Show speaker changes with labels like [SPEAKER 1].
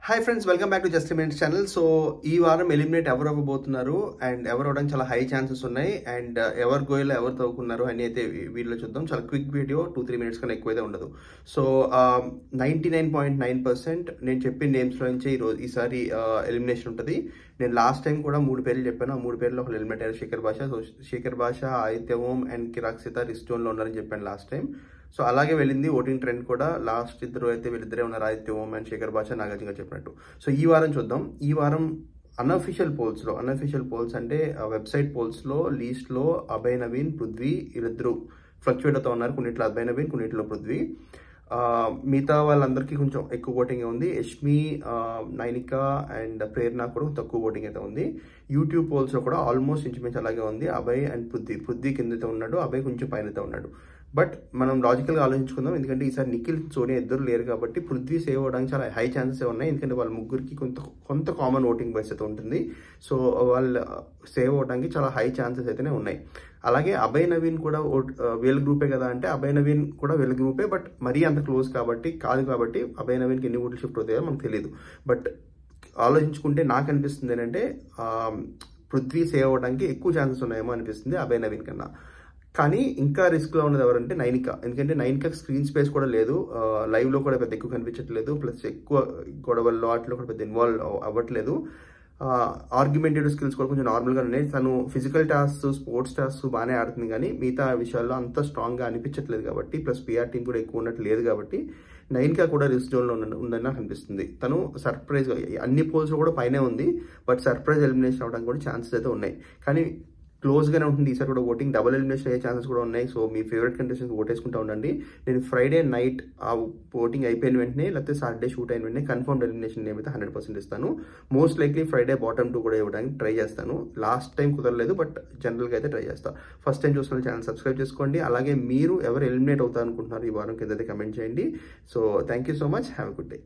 [SPEAKER 1] Hi friends, welcome back to just minutes channel. So ఈ వారం eliminate ఎవరు అవ్వబోతున్నారు and ఎవరు అవడానికి చాలా హై ఛాన్సెస్ ఉన్నాయి అండ్ ఎవరు గోయలో ఎవరు తవ్వుకున్నారు అని అయితే వీడియోలో చూద్దాం. చాలా క్విక్ వీడియో, 2-3 minutes కన్నా ఎక్కువైతే ఉండదు. సో 99.9% నేను చెప్పిన నేమ్స్లో నుంచి ఈసారి ఎలిమినేషన్ ఉంటుంది. నేను లాస్ట్ టైం కూడా 3 పేర్లు చెప్పాను. ఆ 3 పేర్లు ఒకళ్ళు ఎలిమినేట్ అయ్యారు, శేఖర్ భాష. సో శేఖర్ భాష, ఆదిత్య ఓం అండ్ కిరాక్ సితార్ రిస్ట్ జోన్లో ఉన్నారని చెప్పాను లాస్ట్ టైం. సో అలాగే వెళ్ళింది ఓటింగ్ ట్రెండ్ కూడా. లాస్ట్ ఇద్దరు అయితే వీళ్ళిద్దరే ఉన్నారు, ఆదిత్య ఓం అండ్ శేఖర్ భాష, నాగార్జున చెప్పినట్టు. సో ఈ వారం చూద్దాం. ఈ వారం అన్అఫీషియల్ పోల్స్ అంటే వెబ్సైట్ పోల్స్లో లీస్ట్లో అభయ్ నవీన్, పృథ్వీ వీళ్ళిద్దరూ ఫ్లక్చువేట్ అవుతూ ఉన్నారు. కొన్నిట్లో అభయ్ నవీన్, కొన్నిట్లో పృథ్వీ. మిగతా వాళ్ళందరికీ కొంచెం ఎక్కువ ఓటింగ్ ఉంది. యష్మి, నైనిక అండ్ ప్రేరణ కూడా తక్కువ ఓటింగ్ అయితే ఉంది. యూట్యూబ్ పోల్స్లో కూడా ఆల్మోస్ట్ ఇంచుమించు అలాగే ఉంది. అభయ్ అండ్ పృథ్వీ కిందైతే ఉన్నాడు, అభయ్ కొంచెం పైన అయితే ఉన్నాడు. బట్ మనం లాజికల్గా ఆలోచించుకుందాం, ఎందుకంటే ఈసారి నిఖిల్, సోనియా ఇద్దరు లేరు కాబట్టి పృథ్వీ సేవ్ అవ్వడానికి చాలా హై ఛాన్సెస్ ఉన్నాయి. ఎందుకంటే వాళ్ళ ముగ్గురికి కొంత కామన్ ఓటింగ్ బేస్ అయితే ఉంటుంది. సో వాళ్ళు సేవ్ అవ్వడానికి చాలా హై ఛాన్సెస్ అయితేనే ఉన్నాయి. అలాగే అభయ్ నవీన్ కూడా వీళ్ళ గ్రూపే కదా అంటే అభయ్ నవీన్ కూడా వీళ్ళ గ్రూపే, బట్ మరీ అంత క్లోజ్ కాదు కాబట్టి అభయ్ నవీన్కి ఎన్ని ఓట్లు షిఫ్ట్ అవుతాయో మనకు తెలియదు. బట్ ఆలోచించుకుంటే నాకు అనిపిస్తుంది ఏంటంటే పృథ్వీ సేవ్ అవ్వడానికి ఎక్కువ ఛాన్సెస్ ఉన్నాయేమో అనిపిస్తుంది అభయ్ నవీన్ కన్నా. కానీ ఇంకా రిస్క్లో ఉన్నది ఎవరంటే నైనిక. ఎందుకంటే నైనిక స్క్రీన్ స్పేస్ కూడా లేదు, లైవ్లో కూడా పెద్ద ఎక్కువ కనిపించట్లేదు, ప్లస్ ఎక్కువ గొడవల్లో వాటిలో కూడా పెద్ద ఇన్వాల్వ్ అవ్వట్లేదు. ఆర్గ్యుమెంటేటివ్ స్కిల్స్ కూడా కొంచెం నార్మల్గా ఉన్నాయి. తను ఫిజికల్ టాస్క్, స్పోర్ట్స్ టాస్క్ బాగానే ఆడుతుంది, కానీ మిగతా విషయాల్లో అంత స్ట్రాంగ్గా అనిపించట్లేదు కాబట్టి, ప్లస్ పిఆర్ టీం కూడా ఎక్కువ ఉన్నట్టు లేదు కాబట్టి నైనికా కూడా రిస్క్ జోన్లో ఉందని నాకు అనిపిస్తుంది. తను సర్ప్రైజ్గా అన్ని పోల్స్లో కూడా పైనే ఉంది, బట్ సర్ప్రైజ్ ఎలిమినేషన్ అవడానికి కూడా ఛాన్సెస్ అయితే ఉన్నాయి. కానీ క్లోజ్గానే ఉంటుంది ఈసారి కూడా ఓటింగ్. డబుల్ ఎలిమినేషన్ అయ్యే ఛాన్సెస్ కూడా ఉన్నాయి. సో మీ ఫేవరెట్ కంటెస్టెంట్స్ ఓటేసుకుంటూ ఉండండి. నేను ఫ్రైడే నైట్ ఆ ఓటింగ్ అయిపోయిన వెంటనే, లేకపోతే సాటర్డే షూట్ అయిన వెంటనే కన్ఫర్మ్డ్ ఎలిమినేషన్ నేమైతే 100% ఇస్తాను. మోస్ట్ లైక్లీ ఫ్రైడే బాటమ్ 2 కూడా ఇవ్వడానికి ట్రై చేస్తాను. లాస్ట్ టైం కుదరలేదు, బట్ జనరల్గా అయితే ట్రై చేస్తాను. ఫస్ట్ టైం చూస్తున్న ఛానల్ సబ్స్క్రైబ్ చేసుకోండి. అలాగే మీరు ఎవరు ఎలిమినేట్ అవుతారు అనుకుంటున్నారు ఈ వారం కింద కమెంట్ చేయండి. So thank you so much, have a good day.